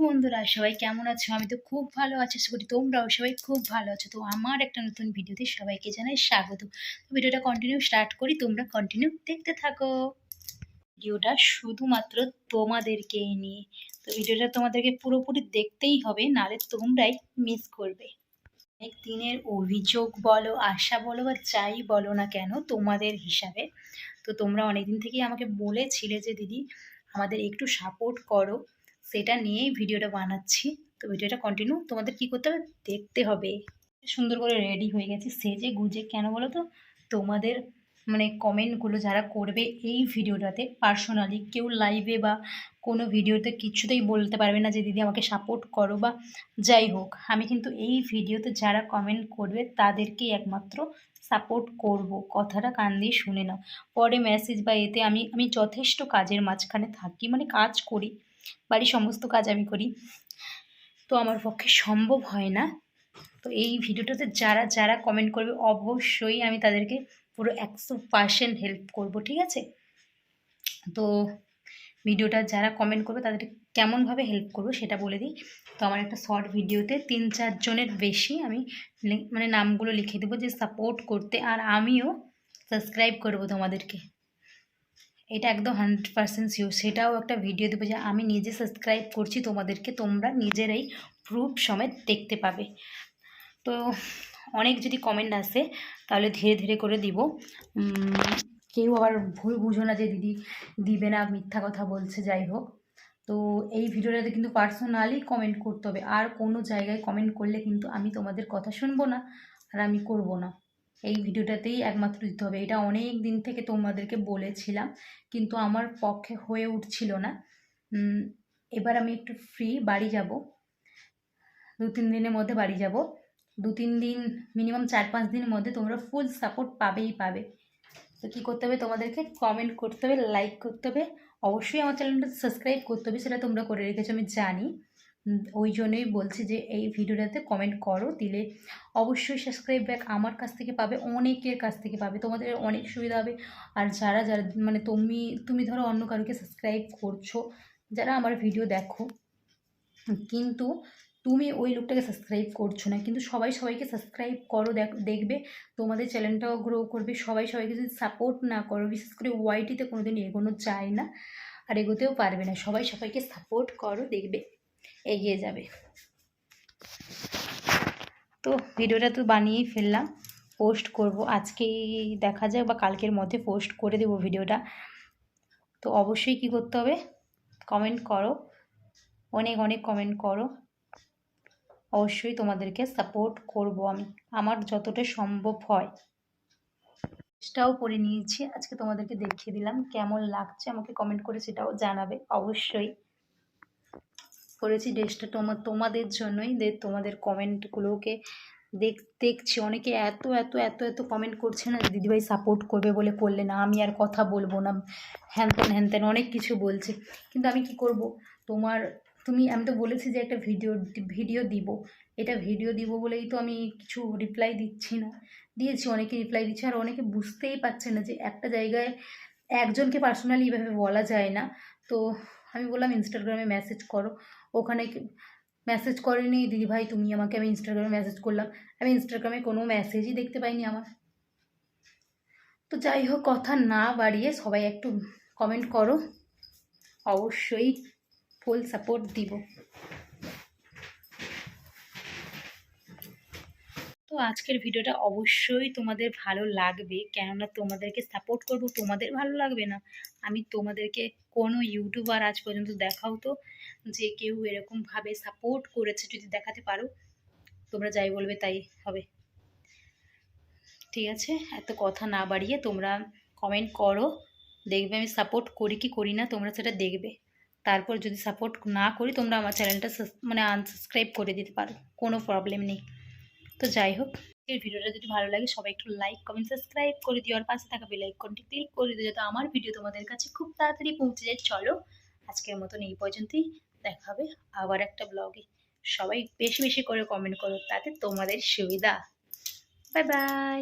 বন্ধুরা, সবাই কেমন আছো? আমি তো খুব ভালো আছি, আশা করি তোমরাও সবাই খুব ভালো আছো। তো আমার একটা নতুন ভিডিওতে সবাইকে জানাই স্বাগত। ভিডিওটা কন্টিনিউ স্টার্ট করি, তোমরা কন্টিনিউ দেখতে থাকো। ভিডিওটা শুধুমাত্র তোমাদেরকেই নিয়ে, তো ভিডিওটা তোমাদেরকে পুরোপুরি দেখতেই হবে, নাহলে তোমরাই মিস করবে। অনেক দিনের অভিযোগ বলো, আশা বলো বা যাই বলো না কেন তোমাদের হিসাবে, তো তোমরা অনেকদিন থেকেই আমাকে বলেছিলে যে দিদি আমাদের একটু সাপোর্ট করো, সেটা নিয়েই ভিডিওটা বানাচ্ছি। তো ভিডিওটা কন্টিনিউ তোমাদের কি করতে হবে, দেখতে হবে। সুন্দর করে রেডি হয়ে গেছি সেজে গুজে, কেন বলো তো? তোমাদের মানে কমেন্টগুলো যারা করবে এই ভিডিওটাতে, পার্সোনালি কেউ লাইভে বা কোনো ভিডিওতে কিছুতেই বলতে পারবে না যে দিদি আমাকে সাপোর্ট করো বা যাই হোক। আমি কিন্তু এই ভিডিওতে যারা কমেন্ট করবে তাদেরকেই একমাত্র সাপোর্ট করব, কথাটা কান দিয়ে শুনে নাও। পরে মেসেজ বা এতে আমি আমি যথেষ্ট কাজের মাঝখানে থাকি, মানে কাজ করি, বাড়ির সমস্ত কাজ আমি করি, তো আমার পক্ষে সম্ভব হয় না। তো এই ভিডিওটাতে যারা যারা কমেন্ট করবে অবশ্যই আমি তাদেরকে পুরো 100% হেল্প করব, ঠিক আছে? তো ভিডিওটা যারা কমেন্ট করবে তাদেরকে কেমনভাবে হেল্প করবো সেটা বলে দিই। তো আমার একটা শর্ট ভিডিওতে 3-4 জনের বেশি আমি মানে নামগুলো লিখে দেবো যে সাপোর্ট করতে, আর আমিও সাবস্ক্রাইব করব তোমাদেরকে। এটা একদম 100% শিওর। সেটাও একটা ভিডিও দেবো যে আমি নিজে সাবস্ক্রাইব করছি তোমাদেরকে, তোমরা নিজেরাই প্রুফ সমেত দেখতে পাবে। তো অনেক যদি কমেন্ট আসে তাহলে ধীরে ধীরে করে দিব। কেউ আবার ভুল বুঝো না যে দিদি দিবে না, মিথ্যা কথা বলছে, যাই হোক। তো এই ভিডিওটাতে কিন্তু পার্সোনালি কমেন্ট করতে হবে, আর কোনো জায়গায় কমেন্ট করলে কিন্তু আমি তোমাদের কথা শুনবো না, আর আমি করব না। এই ভিডিওটাতেই একমাত্র দিতে হবে। এটা অনেক দিন থেকে তোমাদেরকে বলেছিলাম, কিন্তু আমার পক্ষে হয়ে উঠছিল না। এবার আমি একটু ফ্রি, বাড়ি যাব, 2-3 দিনের মধ্যে বাড়ি যাব। 2-3 দিন মিনিমাম 4-5 দিনের মধ্যে তোমরা ফুল সাপোর্ট পাবেই পাবে। তো কী করতে হবে তোমাদেরকে, কমেন্ট করতে হবে, লাইক করতে হবে, অবশ্যই আমার চ্যানেলটা সাবস্ক্রাইব করতে হবে। সেটা তোমরা করে রেখেছো আমি জানি, ওই জন্যই বলছি যে এই ভিডিওটাতে কমেন্ট করো, দিলে অবশ্যই সাবস্ক্রাইব ব্যাক আমার কাছ থেকে পাবে, অনেকের কাছ থেকে পাবে, তোমাদের অনেক সুবিধা হবে। আর যারা যারা মানে তুমি ধরো অন্য কারোকে সাবস্ক্রাইব করছো, যারা আমার ভিডিও দেখো, কিন্তু তুমি ওই লোকটাকে সাবস্ক্রাইব করছো না, কিন্তু সবাই সবাইকে সাবস্ক্রাইব করো, দেখবে তোমাদের চ্যানেলটাও গ্রো করবে। সবাই সবাইকে যদি সাপোর্ট না করো, বিশেষ করে ওয়াইটিতে কোনোদিন এগোনো যায় না, আর এগোতেও পারবে না। সবাই সবাইকে সাপোর্ট করো, দেখবে এগিয়ে যাবে। তো ভিডিওটা তো বানিয়েই ফেললাম, পোস্ট করব আজকেই, দেখা যাক বা কালকের মধ্যে পোস্ট করে দেবো ভিডিওটা। তো অবশ্যই কি করতে হবে, কমেন্ট করো, অনেক অনেক কমেন্ট করো, অবশ্যই তোমাদেরকে সাপোর্ট করব আমি, আমার যতটা সম্ভব হয়। ড্রেসটাও পরে নিয়েছি আজকে, তোমাদেরকে দেখিয়ে দিলাম কেমন লাগছে, আমাকে কমেন্ট করে সেটাও জানাবে অবশ্যই। করেছি ড্রেসটা তোমাদের জন্যই, তোমাদের কমেন্টগুলোকে দেখছি। অনেকে এত এত এত এত কমেন্ট করছে না, দিদিভাই সাপোর্ট করবে বলে করলে না, আমি আর কথা বলবো না, হ্যান ত্যান অনেক কিছু বলছে। কিন্তু আমি কি করব, আমি তো বলেছি যে একটা ভিডিও দিব, এটা ভিডিও দিব বলেই তো আমি কিছু রিপ্লাই দিচ্ছি না। দিয়েছি, অনেকে রিপ্লাই দিচ্ছে, আর অনেকে বুঝতেই পারছে না যে একটা জায়গায় একজনকে পার্সোনালি এইভাবে বলা যায় না। তো আমি বললাম ইনস্টাগ্রামে মেসেজ করো, ওখানে মেসেজ করেনি দিদিভাই তুমি আমাকে, আমি ইনস্টাগ্রামে মেসেজ করলাম, আমি ইনস্টাগ্রামে কোনো মেসেজই দেখতে পাইনি আমার। তো যাই হোক, কথা না বাড়িয়ে সবাই একটু কমেন্ট করো, অবশ্যই ফুল সাপোর্ট দিব। তো আজকের ভিডিওটা অবশ্যই তোমাদের ভালো লাগবে, কেননা তোমাদেরকে সাপোর্ট করব, তোমাদের ভালো লাগবে না? আমি তোমাদেরকে কোনো ইউটিউবার আজ পর্যন্ত দেখাও তো যে কেউ এরকমভাবে সাপোর্ট করেছে, যদি দেখাতে পারো তোমরা যাই বলবে তাই হবে। ঠিক আছে, এত কথা না বাড়িয়ে তোমরা কমেন্ট করো, দেখবে আমি সাপোর্ট করি কি করি না, তোমরা সেটা দেখবে। তারপর যদি সাপোর্ট না করি তোমরা আমার চ্যানেলটা মানে আনসাবস্ক্রাইব করে দিতে পারো, কোনো প্রবলেম নেই। তো যাই হোক, এই ভিডিওটা যদি ভালো লাগে সবাই একটু লাইক কমেন্ট সাবস্ক্রাইব করে দিও, আর পাশে থাকা বেল আইকনটি ক্লিক করে দিও যাতে আমার ভিডিও তোমাদের কাছে খুব তাড়াতাড়ি পৌঁছে যায়। চলো আজকের মতন এই পর্যন্তই, দেখা হবে আবার একটা ব্লগে। সবাই বেশি বেশি করে কমেন্ট করো, তাতে তোমাদের সুবিধা। Bye bye.